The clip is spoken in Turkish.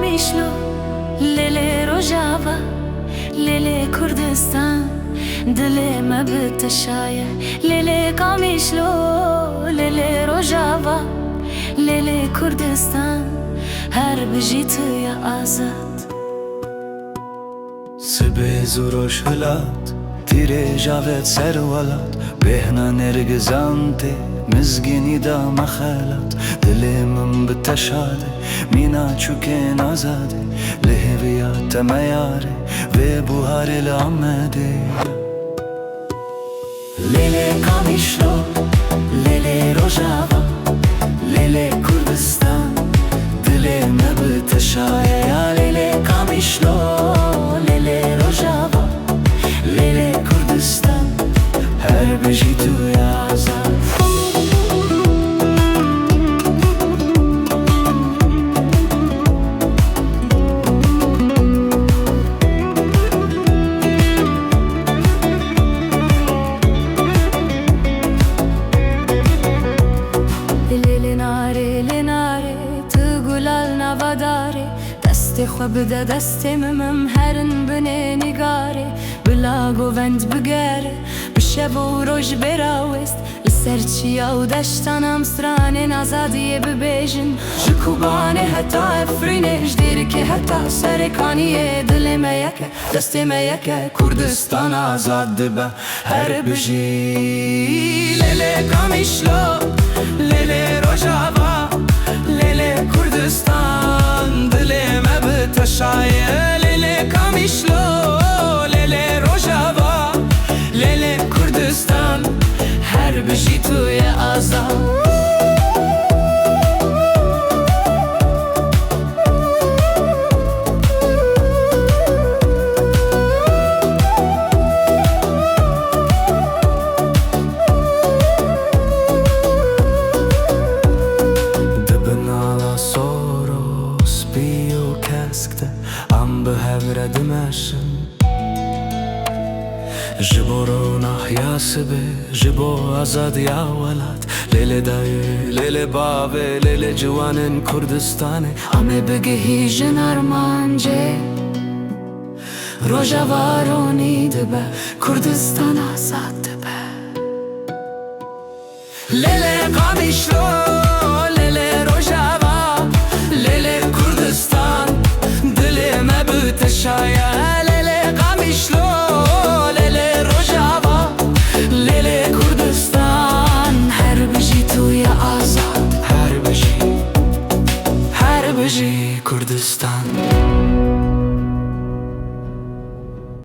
Kamishlo, lele Rojava, lele Kurdistan, dile me biteşaye. Lele Kamishlo, lele Rojava, lele Kurdistan, her bijitı ya azat. Sibê zûroş hilat, tîrê javet serwelat, bêhna nêrgizan tê, mizgînî da me xelat. Dilê min bi teşadê, mîna çûkên azadê, li hêviya te me yarê, vê buharê li Amedê. Lêlê Kamîşlo, lêlê Rojava, lêlê Kurdistan, dilê me bi teşaye. Ya lêlê Kamîşlo, lêlê Rojava, lêlê Kurdistan, her bijî tu ya azad. دستی خو بده دستی مم هرن بنه نگاره بلا گوند بگره بشه و روش براوست لسرچیا و دشتانم سران نزادیه ببیجن جکوبانه حتی افرینش دیر که حتی سرکانیه دل میکه دستی میکه کردستان آزاد به هر بجی. لیلی کامیشلو لیلی روجاوا لیلی کردستان دلی me biteşaye. Lêlê Kamîşlo, lêlê Rojava, lêlê Kurdistan, her bijî tu ye azad. Am behevre dimeshin Jibo ronah yasibe Jibo azad ya welat Lele daye, lele bave Lele ciwanin Kurdistane Ame begehi jin armanje Rojava roni dibe Kurdistan azad dibe. Lele Kamîşlo, lele Rojava, lele Kurdistan, dilime biteşaye. Lele Kamîşlo, lele Rojava, lele Kurdistan, her bijî tu ya azad. Her bijî Kurdistan.